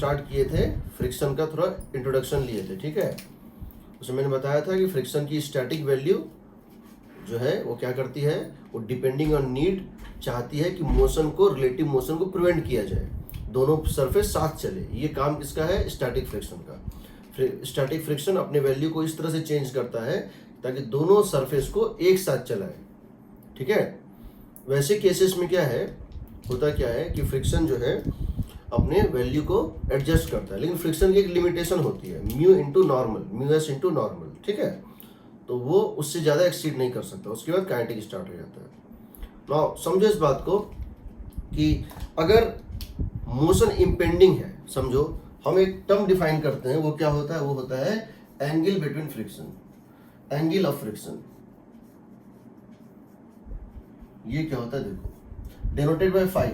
Start किए थे, friction का थोड़ा इंट्रोडक्शन लिए थे, ठीक है। उसमें मैंने बताया था कि फ्रिक्शन की स्टैटिक वैल्यू जो है वो क्या करती है, वो डिपेंडिंग ऑन नीड चाहती है कि मोशन को, रिलेटिव मोशन को प्रिवेंट किया जाए, दोनों सरफेस साथ चले। ये काम किसका है, स्टैटिक फ्रिक्शन का। स्टैटिक फ्रिक्शन अपने वैल्यू को इस तरह से चेंज करता है ताकि दोनों सरफेस को एक साथ चलाए, ठीक है। वैसे केसेस में क्या है, होता क्या है कि फ्रिक्शन जो है अपने वैल्यू को एडजस्ट करता है, लेकिन फ्रिक्शन की एक लिमिटेशन होती है, mu into normal, mu S into normal, ठीक है। तो वो उससे ज़्यादा एक्सीड नहीं कर सकता, उसके बाद काइनेटिक स्टार्ट हो जाता है। नाउ समझो इस बात को कि अगर मोशन इम्पेंडिंग है, समझो हम एक टर्म डिफाइन करते हैं, वो क्या होता है, वो होता है angle between friction, angle of friction. ये क्या होता है देखो, denoted by phi.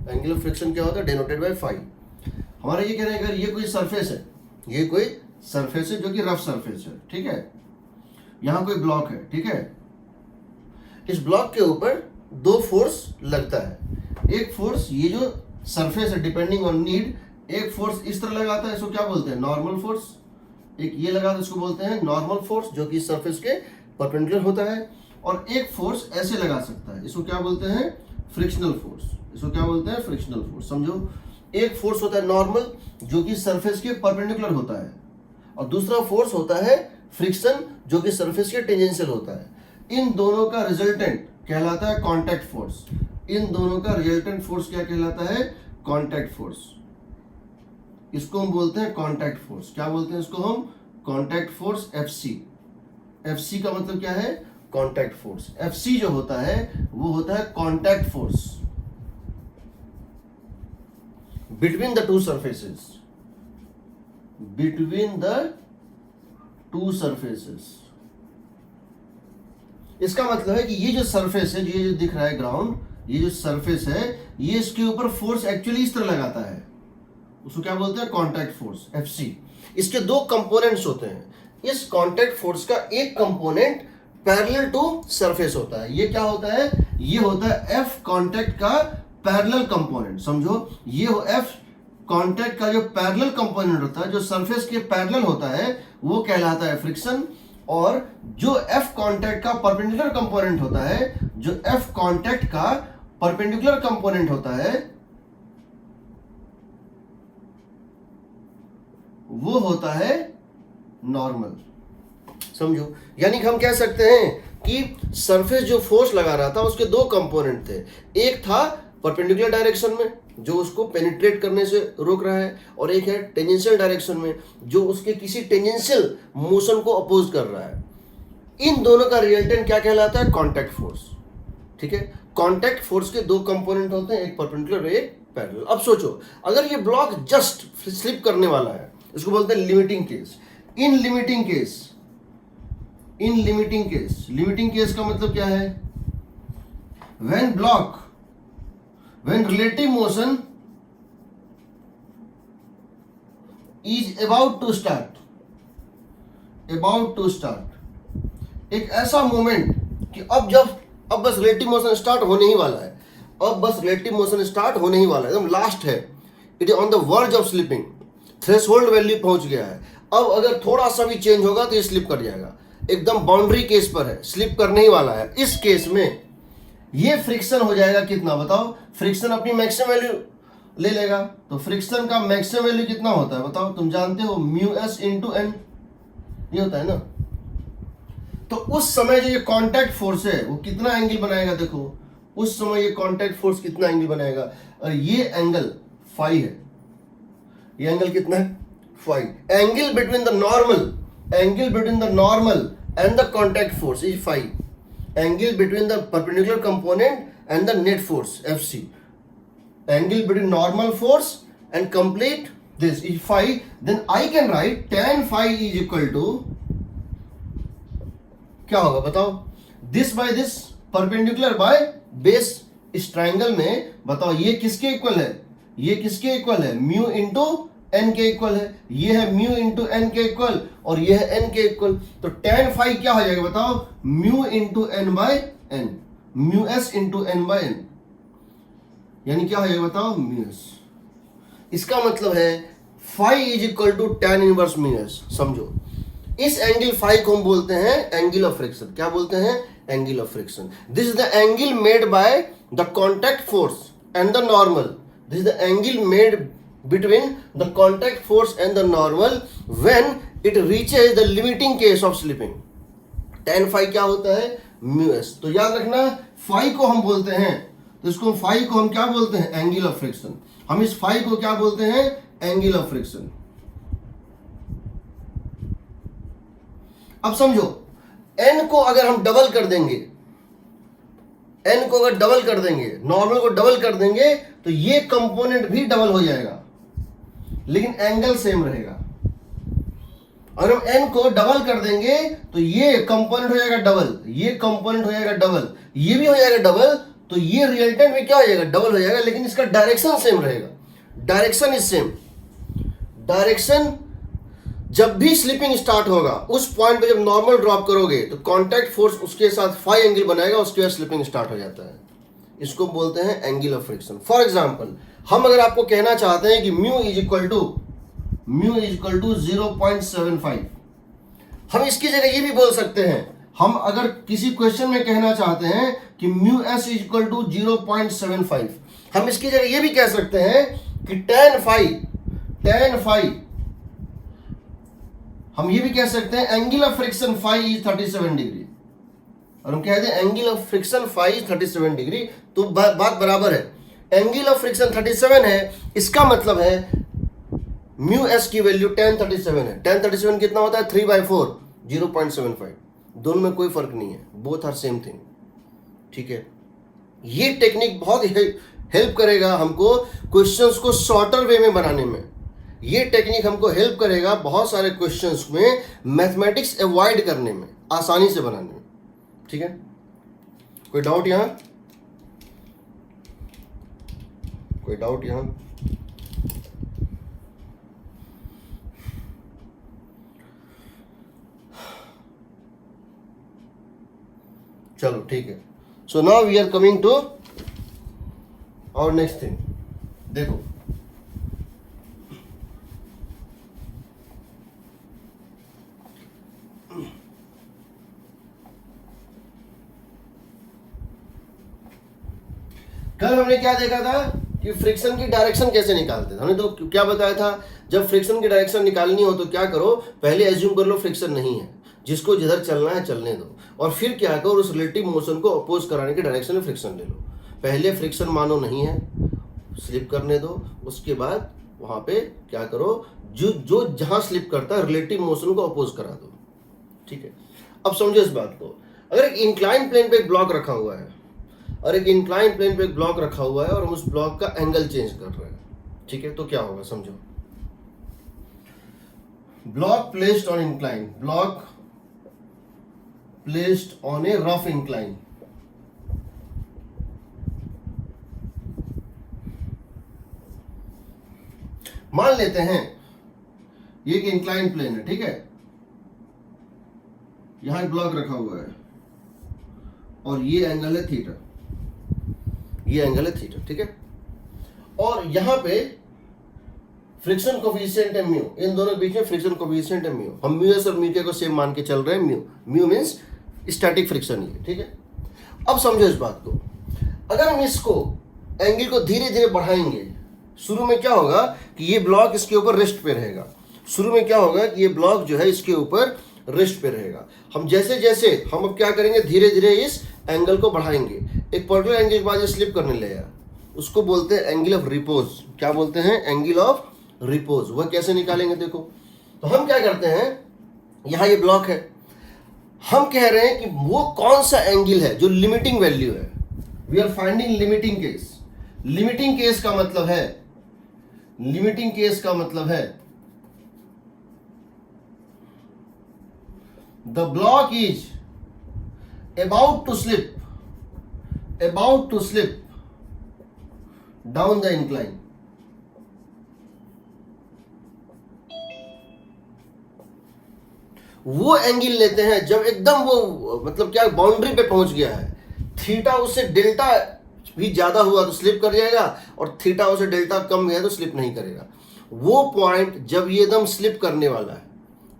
Angle of friction क्या होता है, डिनोटेड बाय फाई। हमारा ये कहना है अगर ये कोई सरफेस है, ये कोई सरफेस है जो कि रफ सरफेस है, ठीक है। यहां कोई ब्लॉक है, ठीक है। इस ब्लॉक के ऊपर दो फोर्स लगता है। एक फोर्स ये जो सरफेस है डिपेंडिंग ऑन नीड, एक फोर्स इस तरह लगाता है, इसको क्या बोलते हैं, नॉर्मल फोर्स। एक ये लगाता है, इसको बोलते हैं नॉर्मल फोर्स, जो कि सरफेस के परपेंडिकुलर होता है। और एक फोर्स ऐसे लगा सकता है, इसको क्या बोलते हैं, फ्रिक्शनल फोर्स। इसको क्या बोलते हैं, फ्रिक्शनल फोर्स। समझो एक फोर्स होता है नॉर्मल, जो कि सरफेस के परपेंडिकुलर होता है, और दूसरा फोर्स होता है फ्रिक्शन, जो कि सरफेस के टेंजेंशियल होता है। इन दोनों का रिजल्टेंट कहलाता है कांटेक्ट फोर्स। इन दोनों का रिजल्टेंट फोर्स क्या कहलाता है, कांटेक्ट फोर्स। इसको हम बोलते हैं कांटेक्ट फोर्स। क्या बोलते हैं इसको हम, कांटेक्ट फोर्स, एफसी। एफसी का मतलब क्या है, कांटेक्ट फोर्स। एफसी जो होता है वो होता है contact force between the two surfaces, between the two surfaces. इसका मतलब है कि ये जो सरफेस है, ये जो दिख रहा है ग्राउंड, ये जो सरफेस है, ये इसके ऊपर फोर्स एक्चुअली इस तरह लगाता है, उसको क्या बोलते हैं, कांटेक्ट फोर्स, एफसी। इसके दो कंपोनेंट्स होते हैं। इस कांटेक्ट फोर्स का एक कंपोनेंट पैरेलल टू सरफेस होता है। ये क्या होता है, ये होता है एफ कांटेक्ट का पैरेलल कंपोनेंट। समझो ये एफ कांटेक्ट का जो पैरेलल कंपोनेंट होता है, जो सरफेस के पैरेलल होता है, वो कहलाता है फ्रिक्शन। और जो एफ कांटेक्ट का परपेंडिकुलर कंपोनेंट होता है, जो एफ कांटेक्ट का परपेंडिकुलर कंपोनेंट होता है, वो होता है नॉर्मल। समझो, यानी कि हम कह सकते हैं कि सरफेस जो फोर्स लगा रहा था उसके दो कंपोनेंट थे। एक था परपेंडिकुलर डायरेक्शन में, जो उसको पेनिट्रेट करने से रोक रहा है, और एक है टेंजेंशियल डायरेक्शन में, जो उसके किसी टेंजेंशियल मोशन को अपोज कर रहा है। इन दोनों का रिजल्टेंट क्या कहलाता है, कांटेक्ट फोर्स, ठीक है। कांटेक्ट फोर्स के दो कंपोनेंट होते हैं, एक परपेंडिकुलर, एक पैरेलल। अब सोचो अगर ये ब्लॉक जस्ट स्लिप करने वाला है, इसको बोलते हैं लिमिटिंग केस। इन लिमिटिंग केस, इन लिमिटिंग केस, लिमिटिंग केस का मतलब क्या है, when block, when relative motion is about to start, एक ऐसा मोमेंट कि अब बस रिलेटिव मोशन स्टार्ट होने ही वाला है, अब बस रिलेटिव मोशन स्टार्ट होने ही वाला है, एकदम लास्ट है, it is on the verge of slipping, threshold value पहुंच गया है। अब अगर थोड़ा सा भी चेंज होगा तो ये स्लिप कर जाएगा, एकदम बाउंड्री केस पर है, स्लिप करने ही वाला है। इस केस में ये फ्रिक्शन हो जाएगा कितना, बताओ, फ्रिक्शन अपनी मैक्सिमम वैल्यू ले लेगा। तो फ्रिक्शन का मैक्सिमम वैल्यू कितना होता है, बताओ, तुम जानते हो, म्यू एस इंटू एन, ये होता है ना। तो उस समय जो ये कांटेक्ट फोर्स है वो कितना एंगल बनाएगा, देखो उस समय ये कांटेक्ट फोर्स कितना एंगल बनाएगा, और ये एंगल फाई है, ये एंगल कितना है, phi. Angle between the normal, angle between the normal and the contact force is phi. Angle between the perpendicular component and the net force, FC. Angle between normal force and complete this is phi. Then I can write tan phi is equal to, क्या होगा बताओ, this by this perpendicular by base। इस triangle में बताओ ये किसके equal है, ये किसके इक्वल है, म्यू इंटू एन के इक्वल है। ये है म्यू इंटू एन के इक्वल और ये है एन के इक्वल। तो टेन फाई क्या हो जाएगा बताओ, mu into N by N, mu S into N by N, यानी क्या हो जाएगा बताओ, म्यू एस। इसका मतलब है phi is equal to tan inverse mu S. समझो, इस एंगल फाई को हम बोलते हैं एंगल ऑफ फ्रिक्शन। क्या बोलते हैं? Angle of friction. This is the angle made by the contact force and the normal. This is the angle made between the contact force and the normal when it reaches the limiting case of slipping. tan phi क्या होता है? Mu S. तो याद रखना, phi को हम बोलते हैं, तो इसको फाई को हम क्या बोलते हैं? Angle of friction. हम इस फाई को क्या बोलते हैं? Angle of friction. अब समझो, n को अगर हम डबल कर देंगे, n को अगर डबल कर देंगे, नॉर्मल को डबल कर देंगे, तो ये कंपोनेंट भी डबल हो जाएगा, लेकिन एंगल सेम रहेगा। अगर हम n को डबल कर देंगे तो ये कंपोनेंट हो जाएगा डबल, ये कंपोनेंट हो जाएगा डबल, ये भी हो जाएगा डबल, तो ये रिजल्टेंट में क्या हो जाएगा? डबल हो जाएगा, लेकिन इसका डायरेक्शन सेम रहेगा। Direction is same. डायरेक्शन जब भी स्लिपिंग स्टार्ट होगा, उस पॉइंट पे जब नॉर्मल ड्रॉप करोगे तो कांटेक्ट फोर्स उसके साथ फाई एंगल बनाएगा, उसके बाद स्लिपिंग स्टार्ट हो जाता है। इसको बोलते हैं angle of friction. For example, हम अगर आपको कहना चाहते हैं कि म्यू इज इक्वल टू 0.75, हम इसकी जगह ये भी बोल सकते हैं, हम अगर किसी क्वेश्चन में कहना चाहते हैं कि mu S is equal to 0.75, हम इसकी जगह ये भी कह सकते हैं कि tan फाई हम ये भी कह सकते हैं angle of friction phi is 37 degree, और हम कहते हैं angle of friction phi is 37 degree, तो बात बराबर है। एंगल ऑफ फ्रिक्शन 37 है, इसका मतलब है म्यू एस की वैल्यू tan 37 है। tan 37 कितना होता है? 3/4, 0.75। दोनों में कोई फर्क नहीं है, बोथ आर सेम थिंग। ठीक है, ये टेक्निक बहुत हेल्प करेगा हमको क्वेश्चंस को शॉर्टर वे में बनाने में। ये टेक्निक हमको हेल्प करेगा बहुत सारे क्वेश्चंस में मैथमेटिक्स अवॉइड करने में, आसानी से बनाने में। ठीक है, कोई डाउट यहां? कोई डाउट यहां? चलो ठीक है। So now we are coming to our next thing. देखो, कल हमने क्या देखा था कि फ्रिक्शन की डायरेक्शन कैसे निकालते थे। हमने तो क्या बताया था, जब फ्रिक्शन की डायरेक्शन निकालनी हो तो क्या करो, पहले एज्यूम कर लो फ्रिक्शन नहीं है, जिसको जिधर चलना है चलने दो, और फिर क्या करो, उस रिलेटिव मोशन को अपोज कराने की डायरेक्शन में फ्रिक्शन ले लो। पहले फ्रिक्शन मानो नहीं है, स्लिप करने दो, उसके बाद वहां पे क्या करो, जो जहां स्लिप करता है रिलेटिव मोशन को अपोज करा दो। ठीक है, अब समझो इस बात को। अगर एक इंक्लाइन प्लेन पे एक ब्लॉक रखा हुआ है, और एक इंक्लाइन प्लेन पे एक ब्लॉक रखा हुआ है, और हम उस ब्लॉक का एंगल चेंज कर रहे हैं, ठीक है, तो क्या होगा समझो। Block placed on incline, block placed on A rough incline, मान लेते हैं ये एक इंक्लाइन प्लेन है, ठीक है, यहां एक ब्लॉक रखा हुआ है, और ये एंगल है थीटा, ये एंगल है थीटा, ठीक है, और यहां पे फ्रिक्शन कोफिशिएंट है म्यू, इन दोनों के बीच में फ्रिक्शन कोफिशिएंट है म्यू। हम म्यू एस और म्यू के को सेम मान के चल रहे हैं, म्यू मींस स्टैटिक फ्रिक्शन ही, ठीक है। अब समझो इस बात को, अगर हम इसको एंगल को धीरे धीरे बढ़ाएंगे, शुरू में क्या होगा कि ये ब्लॉक इसके ऊपर रेस्ट पे रहेगा, शुरू में क्या होगा कि ये ब्लॉक जो है इसके ऊपर रेस्ट पे रहेगा। हम जैसे जैसे हम अब क्या करेंगे, धीरे धीरे इस एंगल को बढ़ाएंगे, एक पर्टिकुलर एंगल के बाद ये स्लिप करने लगेगा, उसको बोलते हैं एंगल ऑफ रिपोज। क्या बोलते हैं? Angle of repose. वह कैसे निकालेंगे देखो, तो हम क्या करते हैं, यहां ये ब्लॉक है, हम कह रहे हैं कि वो कौन सा एंगल है जो लिमिटिंग वैल्यू है। We are finding limiting case. Limiting case का मतलब है, लिमिटिंग केस का मतलब है the block is about to slip down the incline, वो एंगल लेते हैं जब एकदम वो मतलब क्या बाउंड्री पे पहुंच गया है, थीटा उससे डेल्टा भी ज्यादा हुआ तो स्लिप कर जाएगा, और थीटा उससे डेल्टा कम गया तो स्लिप नहीं करेगा। वो पॉइंट जब ये एकदम स्लिप करने वाला है,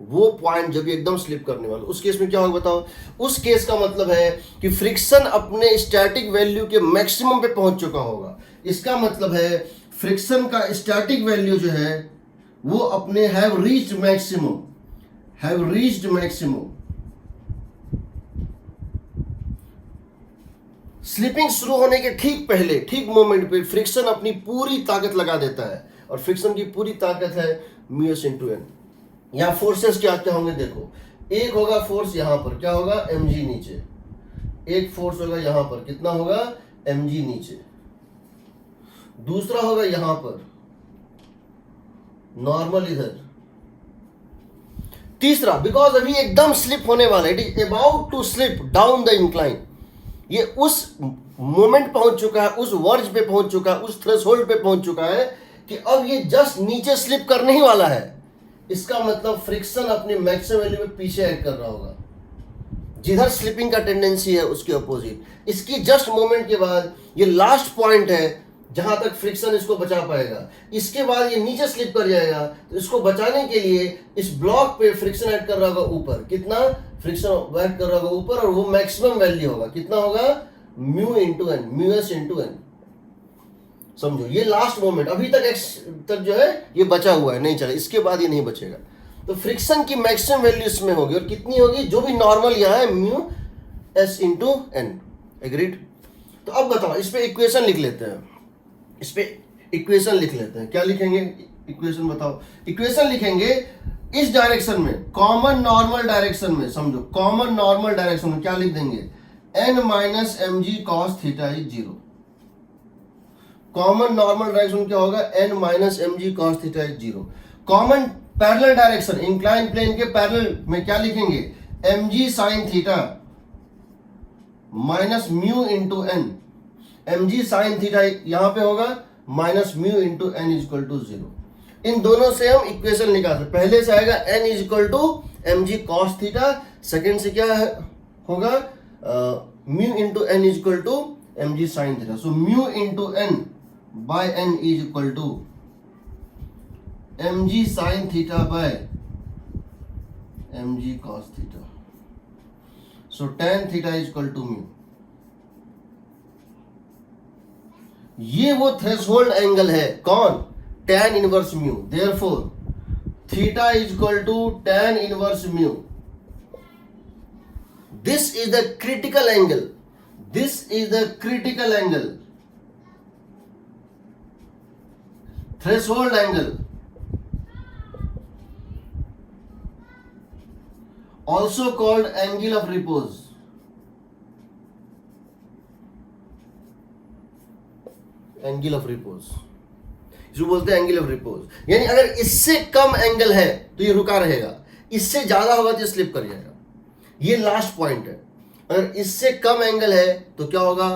वो पॉइंट जब ये एकदम स्लिप करने वाला, उस केस में क्या होगा बताओ? उस केस का मतलब है कि फ्रिक्शन अपने स्टैटिक वैल्यू के मैक्सिमम पे पहुंच चुका होगा। इसका मतलब है फ्रिक्शन का स्टैटिक वैल्यू जो है वो अपने हैव रीच्ड मैक्सिमम। स्लिपिंग शुरू होने के ठीक पहले, ठीक मोमेंट पे फ्रिक्शन अपनी पूरी ताकत लगा देता है, और फ्रिक्शन की पूरी ताकत है म्यूएस इंटू एन। यहाँ फोर्सेस क्या क्या होंगे देखो, एक होगा फोर्स यहां पर, क्या होगा? mg नीचे। एक फोर्स होगा यहां पर, कितना होगा? mg नीचे। दूसरा होगा यहां पर नॉर्मल इधर। तीसरा, बिकॉज अभी एकदम स्लिप होने वाला है, it is about to slip down the incline. ये उस मोमेंट पहुंच चुका है, उस वर्ज पे पहुंच चुका है, उस थ्रेशोल्ड पे पहुंच चुका है कि अब ये जस्ट नीचे स्लिप करने ही वाला है। इसका मतलब फ्रिक्शन अपने मैक्सिमम वैल्यू में पीछे ऐड कर रहा होगा, जिधर स्लिपिंग का टेंडेंसी है उसके अपोजिट। इसकी जस्ट मोमेंट के बाद ये लास्ट पॉइंट है जहां तक फ्रिक्शन इसको बचा पाएगा। इसके बाद ये नीचे स्लिप कर जाएगा, तो इसको बचाने के लिए इस ब्लॉक पे फ्रिक्शन ऐड कर रहा होगा ऊपर। कितना फ्रिक्शन ऐड कर रहा होगा ऊपर, और वो मैक्सिमम वैल्यू होगा, कितना होगा? Mu into N, mu S into N. समझो, ये लास्ट मोमेंट, अभी तक एक्स तक जो है ये बचा हुआ है, नहीं चला, इसके बाद ये नहीं बचेगा। तो फ्रिक्शन की मैक्सिमम वैल्यू इसमें होगी, और कितनी होगी? जो भी नॉर्मल यहाँ है, mu S into N. Agreed? तो अब बताओ, इस पे इक्वेशन लिख लेते हैं, इस पे इक्वेशन लिख लेते हैं। क्या लिखेंगे इक्वेशन? बताओ। इक्वेशन लिखेंगे इस डायरेक्शन में, कॉमन नॉर्मल डायरेक्शन में। समझो, कॉमन नॉर्मल डायरेक्शन में क्या लिख देंगे? n minus m g cos theta is 0। Common normal direction क्या होगा? n minus m g cos theta is 0। Common parallel direction, incline plane के पैरेलल में क्या लिखेंगे? M g sine theta minus mu into N. M g sine theta यहां पे होगा minus mu into N is equal to 0। इन दोनों से हम इक्वेशन निकालते हैं। पहले से आएगा n is equal to m g cos theta, second से क्या होगा? Mu into N is equal to m g sine theta. So mu into N by N is equal to m g sine theta by m g cos theta. So tan theta is equal to mu. ये वो threshold angle है, कौन? tan inverse mu. Therefore theta is equal to tan inverse mu. This is the critical angle, this is the critical angle, threshold angle, also called angle of repose। Angle of repose, इसको बोलते हैं angle of repose. यानी अगर इससे कम angle है तो ये रुका रहेगा, इससे ज्यादा होगा तो ये स्लिप कर जाएगा। ये लास्ट पॉइंट है। अगर इससे कम एंगल है तो क्या होगा?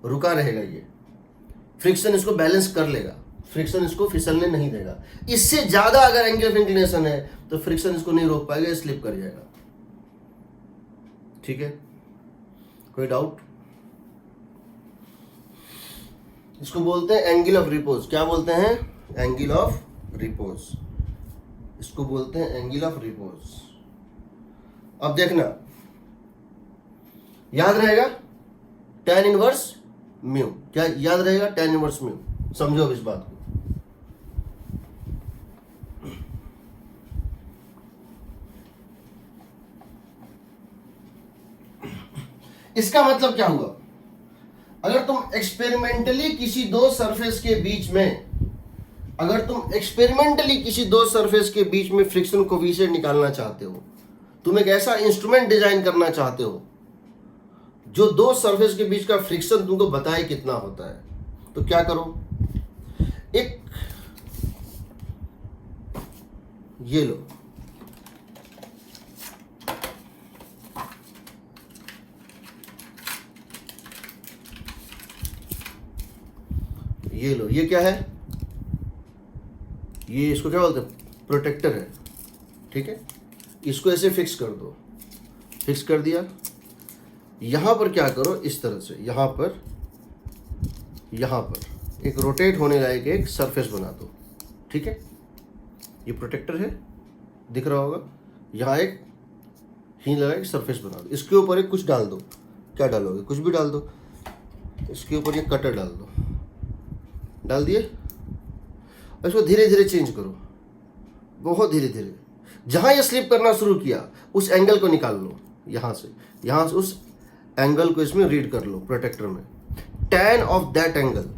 रुका रहेगा। ये फ्रिक्शन इसको बैलेंस कर लेगा, फ्रिक्शन इसको फिसलने नहीं देगा। इससे ज्यादा अगर एंगल ऑफ इंक्लिनेशन है तो फ्रिक्शन इसको नहीं रोक पाएगा, स्लिप कर जाएगा। ठीक है, कोई डाउट? इसको बोलते हैं एंगल ऑफ रिपोज। क्या बोलते हैं? Angle of repose. इसको बोलते हैं एंगल ऑफ रिपोज। अब देखना, याद रहेगा tan इनवर्स म्यू। क्या याद रहेगा? tan inverse mu. समझो अब इस बात को। इसका मतलब क्या हुआ? अगर तुम एक्सपेरिमेंटली किसी दो सरफेस के बीच में, अगर तुम एक्सपेरिमेंटली किसी दो सरफेस के बीच में फ्रिक्शन कोएफिशिएंट निकालना चाहते हो, तुम एक ऐसा इंस्ट्रूमेंट डिजाइन करना चाहते हो जो दो सरफेस के बीच का फ्रिक्शन तुमको बताए कितना होता है, तो क्या करो? एक ये लो, ये लो, ये क्या है? ये इसको क्या बोलते हैं? प्रोटेक्टर है। ठीक है, इसको ऐसे फिक्स कर दो। फिक्स कर दिया। यहां पर क्या करो? इस तरह से यहां पर एक रोटेट होने लायक एक सरफेस बना दो। ठीक है, ये प्रोटेक्टर है, दिख रहा होगा, यहाँ एक हिंज लगा, एक सरफेस बना दो, इसके ऊपर एक कुछ डाल दो, क्या डालोगे, कुछ भी डाल दो, इसके ऊपर ये कटर डाल दो, डाल दिए, इसको धीरे धीरे चेंज करो, बहुत धीरे धीरे, जहाँ ये स्लिप करना शुरू किया उस एंगल को निकाल लो, यहाँ से उस एंगल को इसमें रीड कर लो प्रोटेक्टर में, tan of that angle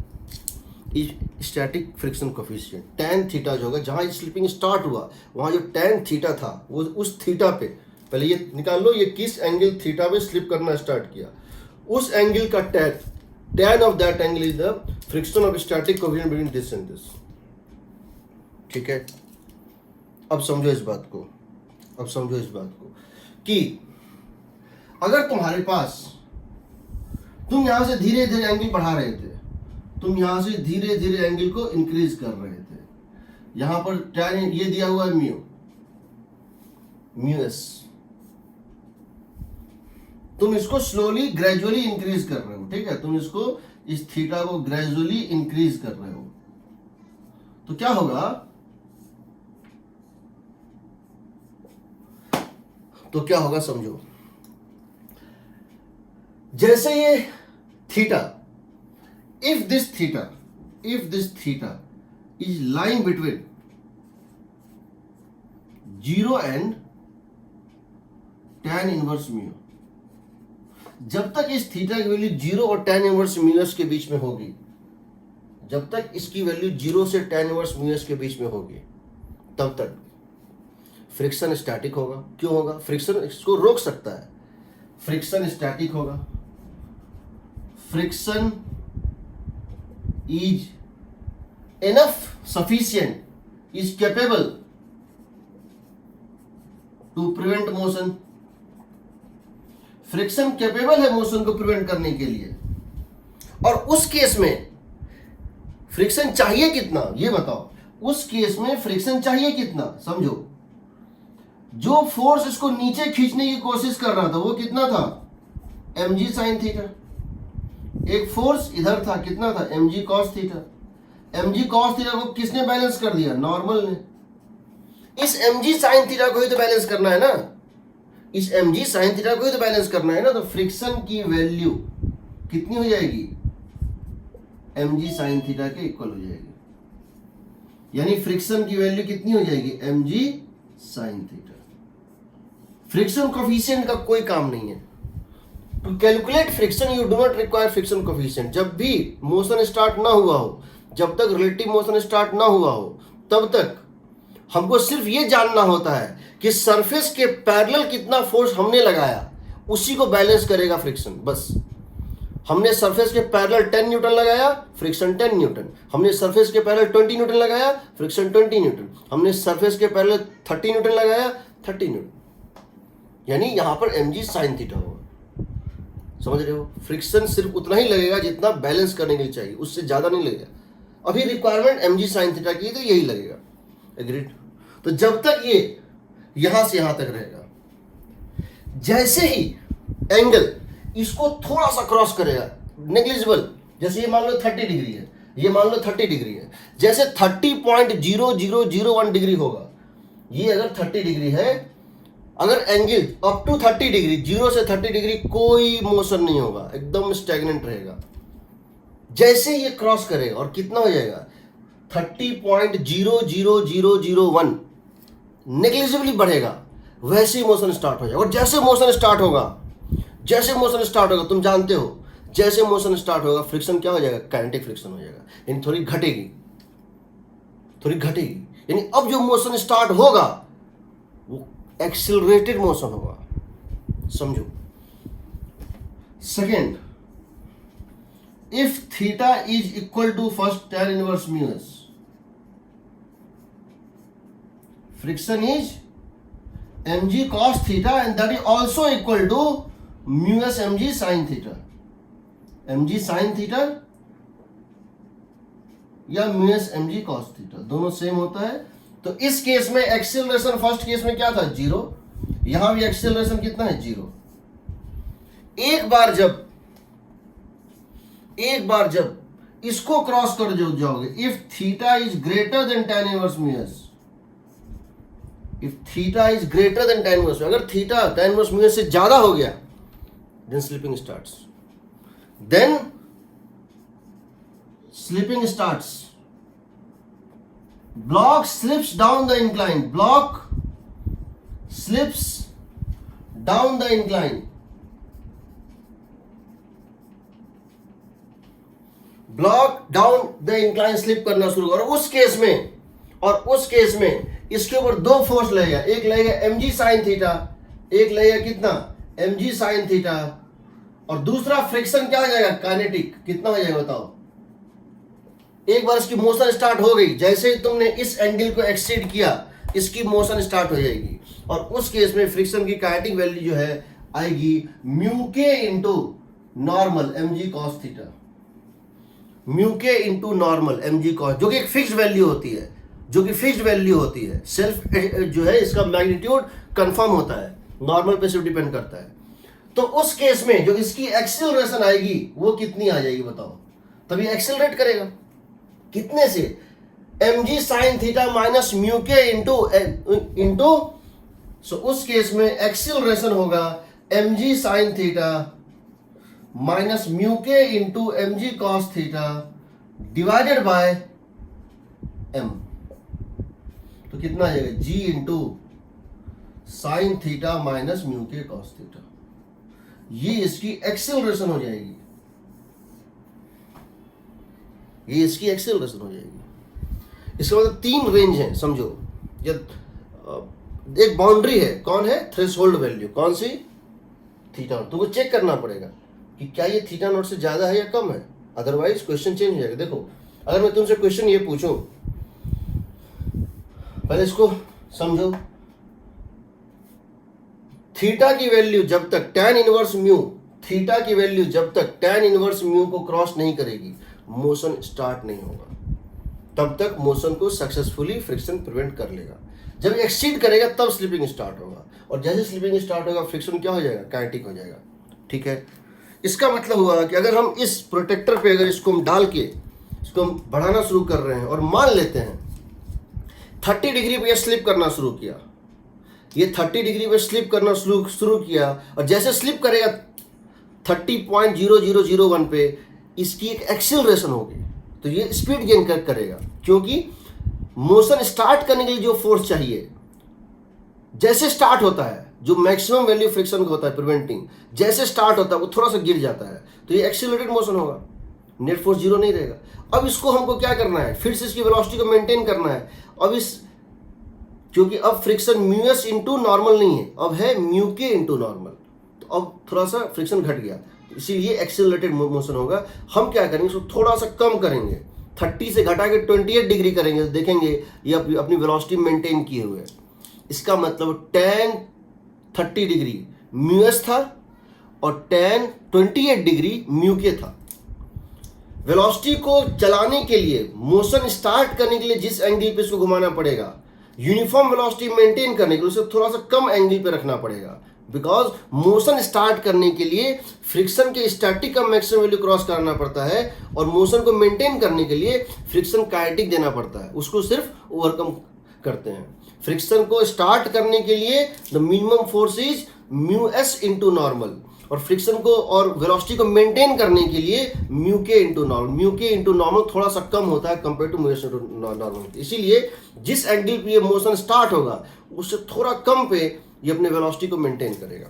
static friction coefficient, tan theta जो होगा, जहाँ ये स्लिपिंग स्टार्ट हुआ वहाँ जो tan थीटा था वो उस थीटा पे, पहले ये निकाल लो, ये किस एंगल थीटा पे स्लिप करना स्टार्ट किया, उस एंगल का tan of that angle is the friction of static coefficient between this and this. ठीक है, अब समझो इस बात को, कि अगर तुम्हारे पास, तुम यहां से धीरे धीरे एंगल बढ़ा रहे थे, तुम यहां से धीरे धीरे एंगल को इंक्रीज कर रहे थे, यहां पर tan ये दिया हुआ है म्यू एस, तुम इसको स्लोली ग्रेजुअली इंक्रीज कर रहे हो, ठीक है, तुम इसको इस थीटा को ग्रेजुअली इंक्रीज कर रहे हो, तो क्या होगा, समझो, जैसे ये theta, if this theta is lying between 0 and tan inverse mu, जब तक इस थीटा की वैल्यू 0 और tan इनवर्स म्यूएस के बीच में होगी, जब तक इसकी वैल्यू 0 से tan इनवर्स म्यूएस के बीच में होगी, तब तक फ्रिक्शन स्टैटिक होगा। क्यों होगा? फ्रिक्शन इसको रोक सकता है, फ्रिक्शन स्टैटिक होगा। Friction is enough sufficient is capable to prevent motion, friction capable है मोशन को प्रिवेंट करने के लिए। और उस केस में फ्रिक्शन चाहिए कितना, ये बताओ, उस केस में फ्रिक्शन चाहिए कितना, समझो, जो फोर्स इसको नीचे खींचने की कोशिश कर रहा था वो कितना था, mg sin थीटा, एक फोर्स इधर था, कितना था, mg cos theta. mg cos theta को किसने बैलेंस कर दिया, नॉर्मल ने। इस mg sin थीटा को ही तो बैलेंस करना है ना, इस mg sin थीटा को ही तो बैलेंस करना है ना, तो फ्रिक्शन की वैल्यू कितनी हो जाएगी, mg sin थीटा के इक्वल हो जाएगी। यानी फ्रिक्शन की वैल्यू कितनी हो जाएगी, mg sin theta. Friction coefficient का कोई काम नहीं है। To calculate friction you do not require friction coefficient. जब भी मोशन स्टार्ट ना हुआ हो, जब तक रिलेटिव मोशन स्टार्ट ना हुआ हो, तब तक हमको सिर्फ ये जानना होता है कि सरफेस के पैरेलल कितना फोर्स हमने लगाया, उसी को बैलेंस करेगा फ्रिक्शन। बस हमने सरफेस के पैरेलल 10 न्यूटन लगाया, फ्रिक्शन 10 न्यूटन। हमने सरफेस के पैरेलल 20 न्यूटन लगाया, फ्रिक्शन 20 न्यूटन। हमने सरफेस के पैरेलल 30 न्यूटन लगाया, 30 न्यूटन। यानी यहां पर mg sin थीटा होगा। समझ रहे हो? फ्रिक्शन सिर्फ उतना ही लगेगा जितना बैलेंस करने के लिए चाहिए, उससे ज्यादा नहीं लगेगा। अभी रिक्वायरमेंट mg sin थीटा की है तो यही लगेगा। एग्रीड? तो जब तक ये यहां से यहां तक रहेगा, जैसे ही एंगल इसको थोड़ा सा क्रॉस करेगा, नेग्लिजिबल, जैसे ये मान लो 30 डिग्री है, ये मान लो 30 डिग्री है, जैसे 30.0001 डिग्री होगा, ये अगर 30 डिग्री है, अगर एंगल अप टू 30 डिग्री, 0 से 30 डिग्री कोई मोशन नहीं होगा, एकदम स्टैग्नेंट रहेगा। जैसे ये क्रॉस करेगा और कितना हो जाएगा, 30.00001 नेग्लिजिबली बढ़ेगा, वैसे ही मोशन स्टार्ट हो जाएगा। और जैसे मोशन स्टार्ट होगा, तुम जानते हो, जैसे मोशन स्टार्ट होगा फ्रिक्शन क्या हो जाएगा, काइनेटिक फ्रिक्शन हो जाएगा, यानी थोड़ी घटेगी। यानी अब जो मोशन स्टार्ट होगा वो एक्सिलरेटेड मोशन होगा। समझो। Second, if theta is equal to first tan inverse mu s, friction is mg cos theta and that is also equal to mu s mg sin theta। mg sin theta या mu s mg cos theta दोनों same होता है। तो इस case में acceleration first case में क्या था, 0। यहां भी एक्सेलरेशन कितना है, 0। एक बार जब इसको क्रॉस कर जाओगे, if theta is greater than tan inverse mu s, if theta is greater than tan inverse, अगर थीटा tan इनवर्स म्यू से ज्यादा हो गया, then slipping starts, then slipping starts, block slips down the incline, block slips down the incline, block down the incline slip करना शुरू, और उस case में इसके ऊपर दो फोर्स लगेगा, एक लगेगा mg sin थीटा, एक लगेगा कितना mg sin थीटा, और दूसरा फ्रिक्शन क्या हो जाएगा, काइनेटिक, कितना हो जाएगा बताओ। एक बार इसकी मोशन स्टार्ट हो गई, जैसे ही तुमने इस एंगल को एक्सीड किया, इसकी मोशन स्टार्ट हो जाएगी, और उस केस में फ्रिक्शन की काइनेटिक वैल्यू जो है आएगी म्यू के into normal mg cos theta, mu के इंटू नॉर्मल mg cos, जो कि एक फिक्स्ड वैल्यू होती है, सेल्फ जो है इसका मैग्नीट्यूड कंफर्म होता है, नॉर्मल पे सिर्फ डिपेंड करता है। तो उस केस में जो इसकी एक्सेलरेशन आएगी वो कितनी आ जाएगी बताओ, तभी एक्सेलरेट करेगा, कितने से, mg sin theta minus mu के इंटू सो उस केस में एक्सेलरेशन होगा mg sin theta minus mu के into mg cos theta divided by m, तो कितना आ जाएगा g into sine theta minus mu k cos theta, ये इसकी एक्सेलरेशन हो जाएगी, ये इसकी एक्सेलरेशन हो जाएगी। इसका मतलब तीन रेंज है समझो, एक बाउंड्री है, कौन है, थ्रेशोल्ड वैल्यू, कौन सी, थीटा नॉट, तुमको चेक करना पड़ेगा कि क्या ये थीटा नॉट से ज्यादा है या कम है, अदरवाइज क्वेश्चन चेंज हो जाएगा। देखो अगर मैं तुमसे क्वेश्चन ये पूछूं, पहले इसको समझो, थीटा की वैल्यू जब तक tan इनवर्स म्यू, थीटा की वैल्यू जब तक tan इनवर्स म्यू को क्रॉस नहीं करेगी मोशन स्टार्ट नहीं होगा, तब तक मोशन को सक्सेसफुली फ्रिक्शन प्रिवेंट कर लेगा। जब एक्सीड करेगा तब स्लिपिंग स्टार्ट होगा, और जैसे स्लिपिंग स्टार्ट होगा फ्रिक्शन क्या हो जाएगा, काइनेटिक हो जाएगा। ठीक है, इसका मतलब हुआ कि अगर हम इस प्रोटेक्टर पे अगर इसको हम डाल के इसको हम बढ़ाना शुरू कर रहे हैं, और मान लेते हैं 30 डिग्री पे स्लिप करना शुरू किया, ये 30 डिग्री पे स्लिप करना शुरू किया, और जैसे स्लिप करेगा 30.0001 पे इसकी एक एक्सेलरेशन होगी, तो ये स्पीड गेन करेगा, क्योंकि मोशन स्टार्ट करने के लिए जो फोर्स चाहिए जैसे स्टार्ट होता है, जो मैक्सिमम वैल्यू फ्रिक्शन का होता है प्रिवेंटिंग, जैसे स्टार्ट होता है वो थोड़ा सा गिर जाता है, तो ये एक्सेलरेटेड मोशन होगा, नेट फोर्स जीरो नहीं रहेगा। अब इसको हमको क्या करना है, फिर से इसकी वेलोसिटी को मेंटेन करना है। अब क्योंकि अब friction mu S into normal नहीं है, अब है म्यू के इंटू नॉर्मल, तो अब थोड़ा सा फ्रिक्शन घट गया, इसीलिए एक्सेलरेटेड मोशन होगा। हम क्या करेंगे, इसको थोड़ा सा कम करेंगे, 30 से घटा के 28 डिग्री करेंगे, तो देखेंगे ये अपनी वेलोसिटी मेंटेन किए हुए। इसका मतलब tan 30 डिग्री म्यू एस था और tan 28 डिग्री म्यू के था। वेलोसिटी को चलाने के लिए, मोशन स्टार्ट करने के लिए जिस एंगल पे इसको घुमाना पड़ेगा, यूनिफॉर्म वेलोसिटी मेंटेन करने के लिए उसे थोड़ा सा कम एंगल पे रखना पड़ेगा, बिकॉज मोशन स्टार्ट करने के लिए फ्रिक्शन के स्टैटिक का मैक्सिमम वैल्यू क्रॉस करना पड़ता है, और मोशन को मेंटेन करने के लिए फ्रिक्शन काइनेटिक देना पड़ता है, उसको सिर्फ ओवरकम करते हैं। फ्रिक्शन को स्टार्ट करने के लिए the minimum force is mu S into normal, और फ्रिक्शन को और वेलोसिटी को मेंटेन करने के लिए म्यू के इंटू नॉर्मल। म्यू के इंटू नॉर्मल थोड़ा सा कम होता है compare to mu S into normal, इसीलिए जिस एंगल पे ये मोशन स्टार्ट होगा उससे थोड़ा कम पे ये अपने वेलोसिटी को मेंटेन करेगा।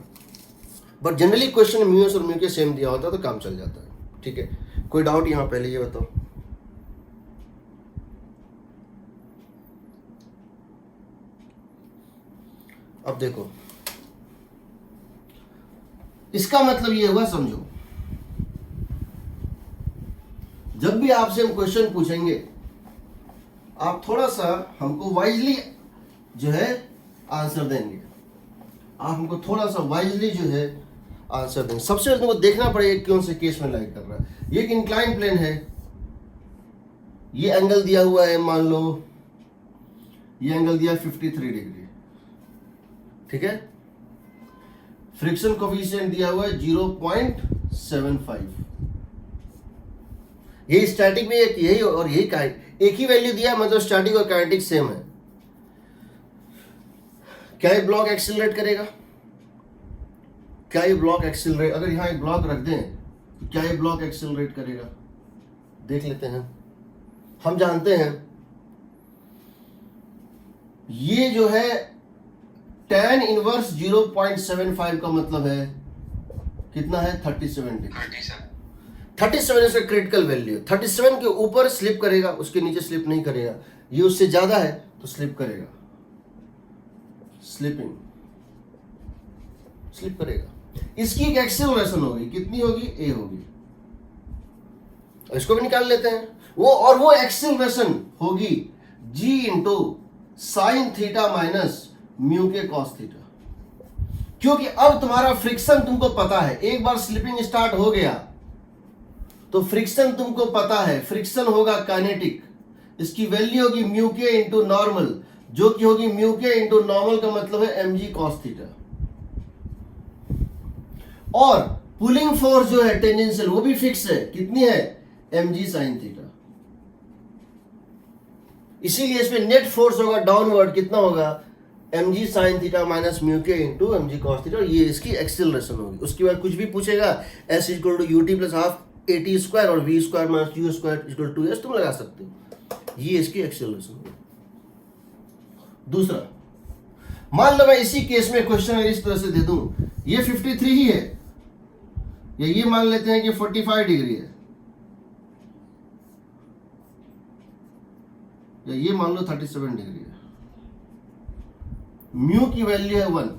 But generally question mu S और म्यू के सेम दिया होता है तो काम चल जाता है। ठीक है, कोई डाउट यहाँ पहले ये बताओ। अब देखो, इसका मतलब ये हुआ, समझो, जब भी आपसे हम क्वेश्चन पूछेंगे आप थोड़ा सा हमको वाइजली जो है आंसर देंगे, आप हमको थोड़ा सा वाइजली जो है आंसर देंगे। सबसे पहले तुमको देखना पड़ेगा कौन से केस में लाइक कर रहा है। ये एक इंक्लाइन प्लेन है, ये एंगल दिया हुआ है, मान लो ये एंगल दिया 53 डिग्री, ठीक है। फ्रिक्शन कोफिशिएंट दिया हुआ है 0.75, ये स्टैटिक में यही और यही एक ही वैल्यू दिया, मतलब स्टैटिक और काइनेटिक सेम है। क्या ये ब्लॉक एक्सिलरेट करेगा? क्या ये ब्लॉक एक्सिलरेट, अगर यहां एक ब्लॉक रख दें तो क्या ये ब्लॉक एक्सिलरेट करेगा? देख लेते हैं। हम जानते हैं ये जो है tan इनवर्स 0.75 का मतलब है कितना है? 37 डिग्री। 37 इसका क्रिटिकल वैल्यू। 37 के ऊपर स्लिप करेगा, उसके नीचे स्लिप नहीं करेगा। ये उससे ज्यादा है तो स्लिप करेगा, स्लिपिंग, स्लिप करेगा। इसकी एक एक्सेलरेशन होगी, कितनी होगी? ए होगी। इसको भी निकाल लेते हैं। वो एक्सेलरेशन होगी g into sine theta minus mu के कॉस थीटा। क्योंकि अब तुम्हारा फ्रिक्शन तुमको पता है, एक बार स्लिपिंग स्टार्ट हो गया तो फ्रिक्शन तुमको पता है, फ्रिक्शन होगा काइनेटिक। इसकी वैल्यू होगी म्यू के इंटू नॉर्मल, जो कि होगी म्यू के इंटू नॉर्मल का मतलब है mg कॉस थीटा। और पुलिंग फोर्स जो है टेंजेंशियल वो भी फिक्स है, कितनी है? mg sine theta. इसीलिए इसमें नेट फोर्स होगा डाउनवर्ड, कितना होगा? mg sign theta minus mu के इंटू mg कॉस थीटा। ये इसकी एक्सेलरेशन होगी। उसके बाद कुछ भी पूछेगा s equal to u t plus half a t square और v square minus u square equal to s तुम लगा सकते हो। ये इसकी एक्सेलरेशन होगी। दूसरा, मान लो मैं इसी केस में क्वेश्चन इस तरह से दे दूं, ये 53 ही है, या ये मान लेते हैं कि 45 डिग्री है, या ये मान लो 37 डिग्री है। म्यू की वैल्यू है 1।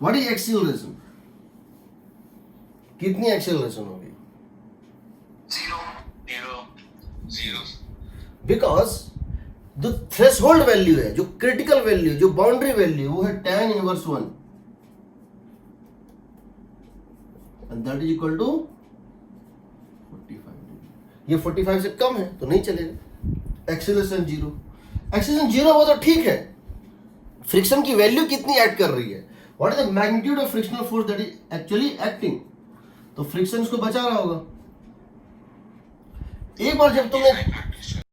What is acceleration? कितनी एक्सेलरेशन होगी? 0 बिकॉज जो थ्रेशोल्ड वैल्यू है, जो क्रिटिकल वैल्यू, जो बाउंड्री वैल्यू, वो है tan inverse 1 and that is equal to 45 degree. ये 45 से कम है तो नहीं चलेगा। एक्सेलरेशन 0, एक्सेलरेशन 0 वो तो ठीक है। फ्रिक्शन की वैल्यू कितनी ऐड कर रही है? What is the magnitude of frictional force that is actually acting? तो फ्रिक्शन को बचा रहा होगा। एक बार जब तुमने